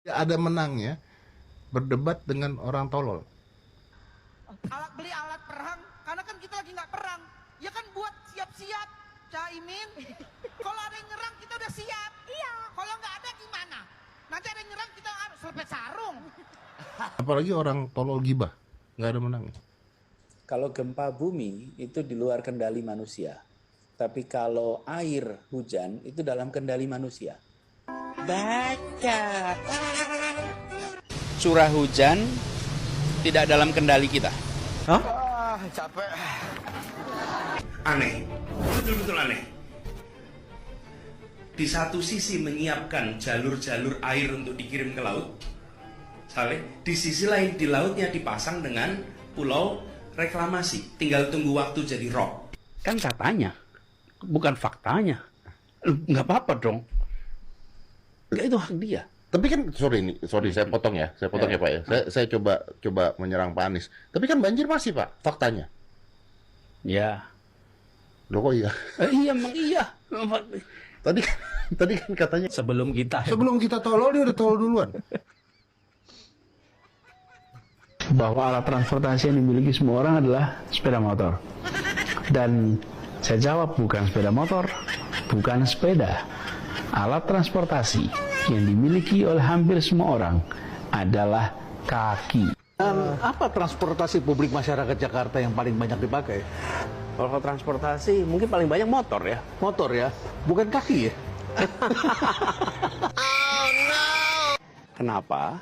Ada menangnya berdebat dengan orang tolol. Beli alat perang, karena kan kita lagi nggak perang. Ya kan buat siap-siap, Caimin. Kalau ada yang nyerang kita udah siap. Iya. Kalau nggak ada gimana? Nanti ada yang nyerang kita harus serpet sarung. Apalagi orang tolol gibah, nggak ada menang. Kalau gempa bumi itu di luar kendali manusia. Tapi kalau air hujan itu dalam kendali manusia. Baca. Curah hujan tidak dalam kendali kita. Hah? Capek. Aneh, betul-betul aneh. Di satu sisi menyiapkan jalur-jalur air untuk dikirim ke laut, di sisi lain di lautnya dipasang dengan pulau reklamasi, tinggal tunggu waktu jadi rock. Kan katanya, bukan faktanya. Nggak apa-apa dong. Nggak, itu hak dia. Tapi kan sorry saya potong ya Pak ya. Saya coba menyerang Pak Anies. Tapi kan banjir masih Pak, faktanya. Ya. Loh kok iya? Iya, emang iya. Tadi kan katanya Sebelum kita tolol dia udah tolol duluan. Bahwa alat transportasi yang dimiliki semua orang adalah sepeda motor. Dan saya jawab, bukan sepeda motor, bukan sepeda. Alat transportasi yang dimiliki oleh hampir semua orang adalah kaki. Dan apa transportasi publik masyarakat Jakarta yang paling banyak dipakai? Kalau transportasi mungkin paling banyak motor ya. Motor ya, bukan kaki ya. Oh no. Kenapa?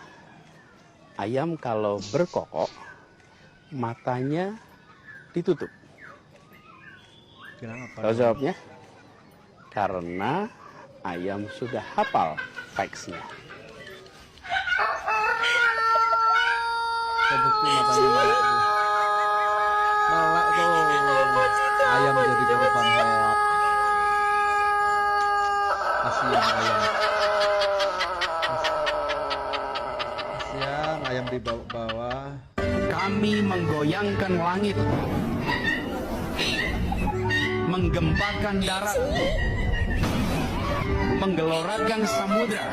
Ayam kalau berkokok matanya ditutup. Kenapa? Tahu jawabnya? Karena ayam sudah hafal facts-nya. Terbukti matanya melek tuh. Melek tuh. Ayam jadi korban hoak. Kasihan ayam. Kasihan ayam di bawah. Kami menggoyangkan langit, menggempakan darat, menggelorakan samudra,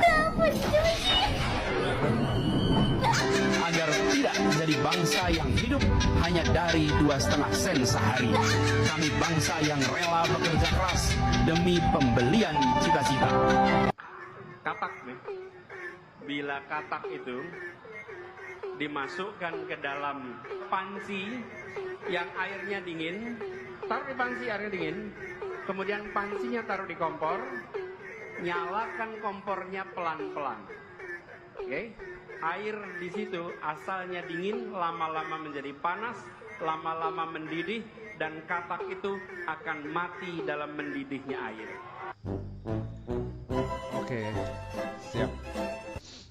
agar tidak menjadi bangsa yang hidup hanya dari 2,5 sen sehari. Kami bangsa yang rela bekerja keras demi pembelian cita-cita. Katak nih. Bila katak itu dimasukkan ke dalam panci yang airnya dingin, taruh di panci airnya dingin, kemudian pancinya taruh di kompor, nyalakan kompornya pelan-pelan. Oke? Air di situ asalnya dingin, lama-lama menjadi panas, lama-lama mendidih, dan katak itu akan mati dalam mendidihnya air. Oke, siap.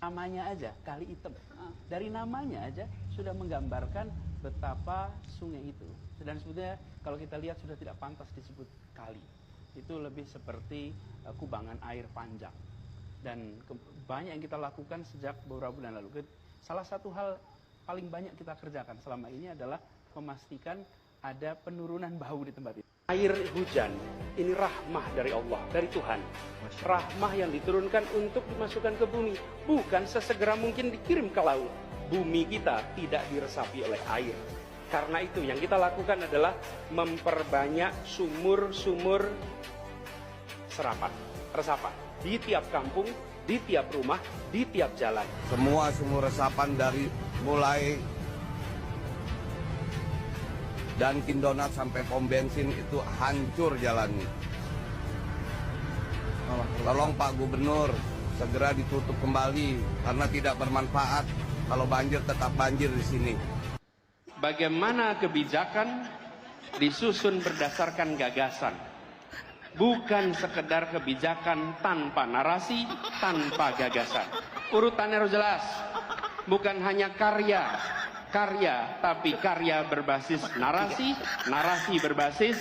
Namanya aja Kali Hitam. Dari namanya aja sudah menggambarkan betapa sungai itu. Dan sebetulnya kalau kita lihat sudah tidak pantas disebut kali. Itu lebih seperti kubangan air panjang. Dan banyak yang kita lakukan sejak beberapa bulan lalu. Salah satu hal paling banyak kita kerjakan selama ini adalah memastikan ada penurunan bau di tempat itu. Air hujan ini rahmah dari Allah, dari Tuhan. Rahmah yang diturunkan untuk dimasukkan ke bumi, bukan sesegera mungkin dikirim ke laut. Bumi kita tidak diresapi oleh air. Karena itu yang kita lakukan adalah memperbanyak sumur-sumur resapan di tiap kampung, di tiap rumah, di tiap jalan. Semua sumur resapan dari mulai Dunkin Donat sampai pom bensin itu hancur jalannya. Tolong Pak Gubernur segera ditutup kembali karena tidak bermanfaat. Kalau banjir tetap banjir di sini. Bagaimana kebijakan disusun berdasarkan gagasan, bukan sekedar kebijakan tanpa narasi, tanpa gagasan. Urutannya harus jelas, bukan hanya karya, tapi karya berbasis narasi, narasi berbasis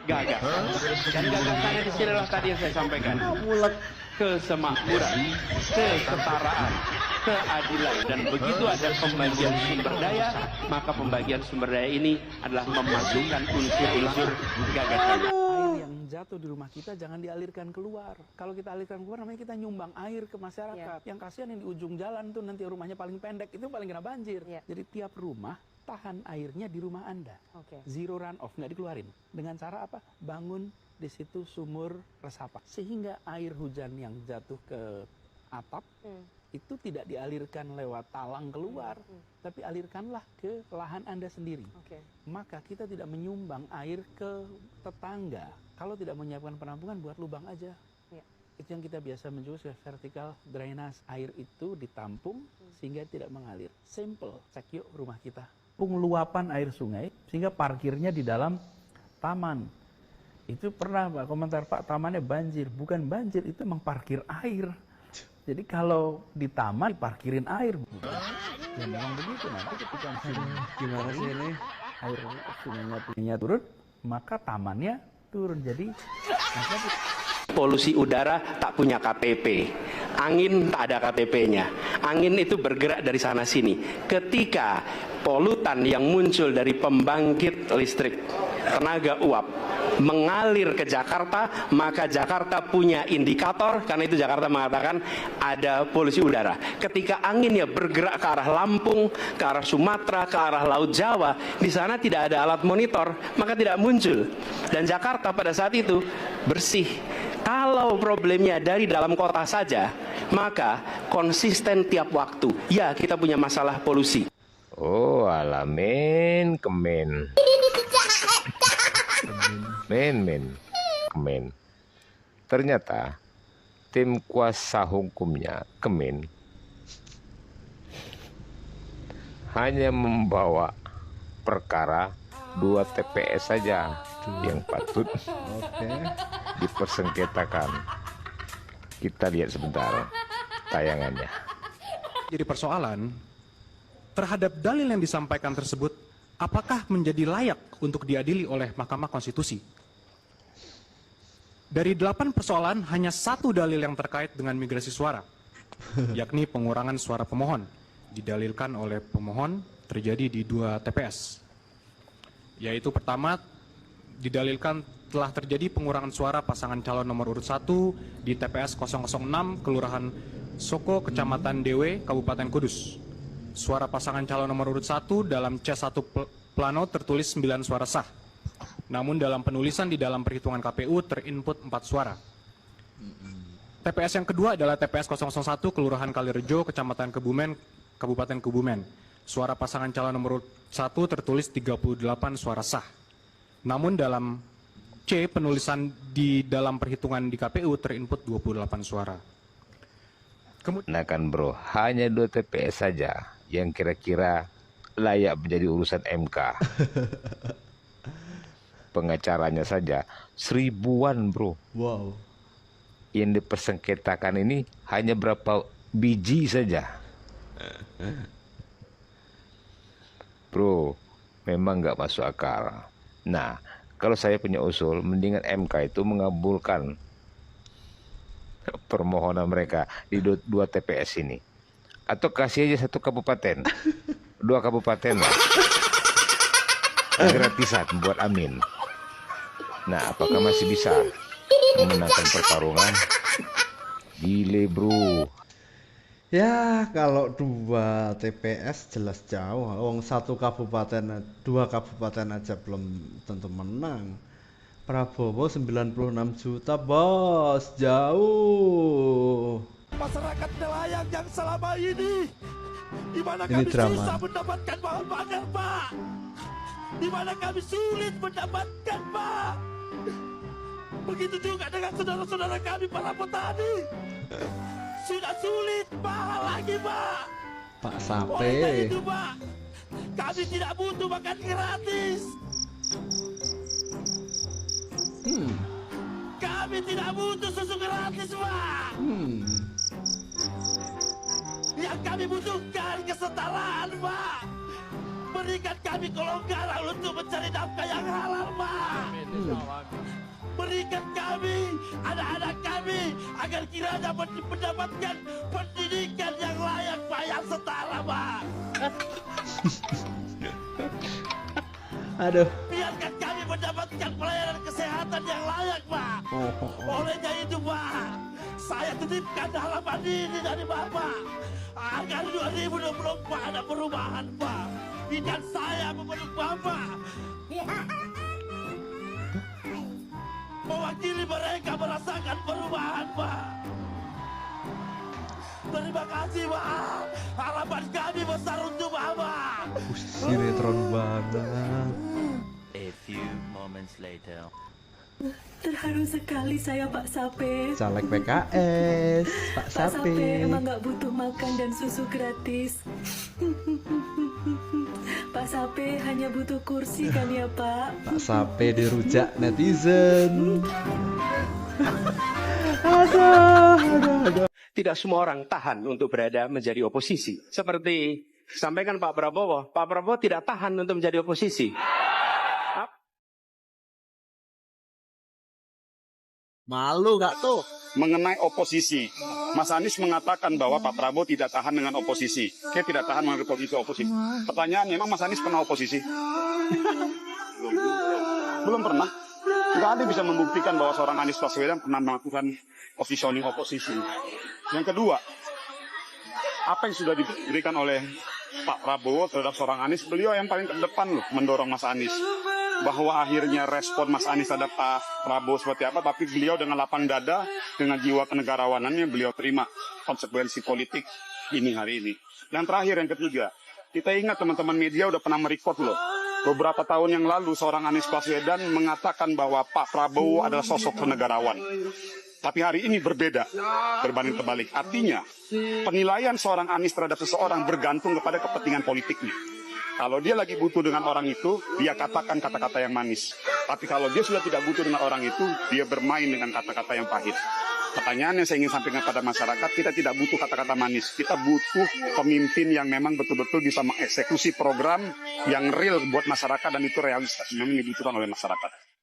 gagasan. Dan gagasannya di sini adalah tadi yang saya sampaikan. Kesemakmuran, kesetaraan, keadilan, dan begitu ada pembagian sumber daya, maka pembagian sumber daya ini adalah memasukkan unsur-unsur gagasan. Air yang jatuh di rumah kita jangan dialirkan keluar. Kalau kita alirkan keluar namanya kita nyumbang air ke masyarakat. Yang kasihan yang di ujung jalan tuh nanti rumahnya paling pendek, itu paling kena banjir. Jadi tiap rumah tahan airnya di rumah Anda. Zero runoff, nggak dikeluarin. Dengan cara apa? Bangun di situ sumur resapan. Sehingga air hujan yang jatuh ke atap itu tidak dialirkan lewat talang keluar, tapi alirkanlah ke lahan Anda sendiri. Maka kita tidak menyumbang air ke tetangga. Kalau tidak menyiapkan penampungan, buat lubang aja. Itu yang kita biasa menyebut vertical drainage. Air itu ditampung sehingga tidak mengalir. Simple. Cek yuk rumah kita. Luapan air sungai sehingga parkirnya di dalam taman. Itu pernah Pak komentar, Pak tamannya banjir. Bukan banjir, itu emang parkir air. Jadi kalau di taman parkirin air, ya memang begitu. Nanti ketika Gimana sih ini? air sungainya turun, maka tamannya turun. Jadi Polusi udara tak punya KTP, angin tak ada KTP-nya. Angin itu bergerak dari sana sini. Ketika polutan yang muncul dari pembangkit listrik tenaga uap mengalir ke Jakarta, maka Jakarta punya indikator, karena itu Jakarta mengatakan ada polusi udara. Ketika anginnya bergerak ke arah Lampung, ke arah Sumatera, ke arah Laut Jawa, di sana tidak ada alat monitor, maka tidak muncul. Dan Jakarta pada saat itu bersih. Kalau problemnya dari dalam kota saja, maka konsisten tiap waktu. Ya, kita punya masalah polusi. Oh, alamin kemen. Kemen. Ternyata tim kuasa hukumnya Kemen hanya membawa perkara 2 TPS saja yang patut dipersengketakan. Kita lihat sebentar tayangannya. Jadi persoalan terhadap dalil yang disampaikan tersebut, apakah menjadi layak untuk diadili oleh Mahkamah Konstitusi? Dari 8 persoalan, hanya 1 dalil yang terkait dengan migrasi suara, yakni pengurangan suara pemohon, didalilkan oleh pemohon terjadi di 2 TPS. Yaitu pertama, didalilkan telah terjadi pengurangan suara pasangan calon nomor urut 1 di TPS 006, Kelurahan Soko, Kecamatan Dewe, Kabupaten Kudus. Suara pasangan calon nomor urut 1 dalam C1 plano tertulis 9 suara sah. Namun dalam penulisan di dalam perhitungan KPU terinput 4 suara. TPS yang kedua adalah TPS 001 Kelurahan Kalirejo, Kecamatan Kebumen, Kabupaten Kebumen. Suara pasangan calon nomor urut 1 tertulis 38 suara sah. Namun dalam C penulisan di dalam perhitungan di KPU terinput 28 suara. Nah kan bro, hanya 2 TPS saja yang kira-kira layak menjadi urusan MK. Pengacaranya saja 1000-an bro. Wow. Yang dipersengketakan ini hanya berapa biji saja. Bro, memang nggak masuk akal. Nah, kalau saya punya usul, mendingan MK itu mengabulkan permohonan mereka di 2 TPS ini. Atau kasih aja 1 kabupaten. 2 kabupaten lah. Gratisan buat Amin. Nah, apakah masih bisa memenangkan pertarungan? Gile bro. Ya kalau 2 TPS jelas jauh. Wong 1 kabupaten, 2 kabupaten aja belum tentu menang. Prabowo 96 juta bos, jauh. Masyarakat nelayan yang selama ini di mana Ini kami drama. susah mendapatkan bahan bakar, Pak. Di mana kami sulit mendapatkan, Pak. Begitu juga dengan saudara-saudara kami para petani. Sudah sulit, mahal lagi, Pak. Pak Oleh Sape. itu, Pak, kami tidak butuh makan gratis. Kami tidak butuh susu gratis, Pak. Yang kami butuhkan kesetaraan, Pak. Berikan kami kelonggaran untuk mencari nafkah yang halal, Pak. Berikan kami, anak-anak kami, agar kiranya mendapatkan pendidikan yang layak, Pak, yang setara, Pak. Aduh. Biarkan kami mendapatkan pelayanan kesehatan yang layak, Pak. Olehnya itu Pak, saya titipkan halaman ini dari Bapak agar 2024 ada perubahan Pak. Dan saya memeluk Bapak mewakili mereka merasakan perubahan Pak. Terima kasih Pak, harapan kami besar untuk Bapak. Sinetron banget. A few moments later. Terharu sekali saya Pak Sape. Caleg PKS, Pak Pak Sape Sape. emang nggak butuh makan dan susu gratis. Pak Sape hanya butuh kursi kan ya Pak? Pak Sape dirujak netizen. Aduh. Tidak semua orang tahan untuk berada menjadi oposisi. Seperti sampaikan Pak Prabowo tidak tahan untuk menjadi oposisi. Malu nggak tuh? Mengenai oposisi, Mas Anies mengatakan bahwa Pak Prabowo tidak tahan dengan oposisi. Kayak tidak tahan dengan oposisi. Pertanyaan, memang Mas Anies pernah oposisi? Belum pernah. Nggak ada yang bisa membuktikan bahwa seorang Anies Baswedan pernah melakukan positioning oposisi. Yang kedua, apa yang sudah diberikan oleh Pak Prabowo terhadap seorang Anies, beliau yang paling terdepan loh mendorong Mas Anies. Bahwa akhirnya respon Mas Anies terhadap Pak Prabowo seperti apa, tapi beliau dengan lapang dada, dengan jiwa kenegarawanannya, beliau terima konsekuensi politik ini hari ini. Dan terakhir yang ketiga, kita ingat teman-teman media udah pernah merecord loh. Beberapa tahun yang lalu seorang Anies Baswedan mengatakan bahwa Pak Prabowo adalah sosok kenegarawan. Tapi hari ini berbeda, berbanding terbalik. Artinya, penilaian seorang Anies terhadap seseorang bergantung kepada kepentingan politiknya. Kalau dia lagi butuh dengan orang itu, dia katakan kata-kata yang manis. Tapi kalau dia sudah tidak butuh dengan orang itu, dia bermain dengan kata-kata yang pahit. Pertanyaan yang saya ingin sampaikan pada masyarakat, kita tidak butuh kata-kata manis. Kita butuh pemimpin yang memang betul-betul bisa mengeksekusi program yang real buat masyarakat, dan itu realistis memang dibutuhkan oleh masyarakat.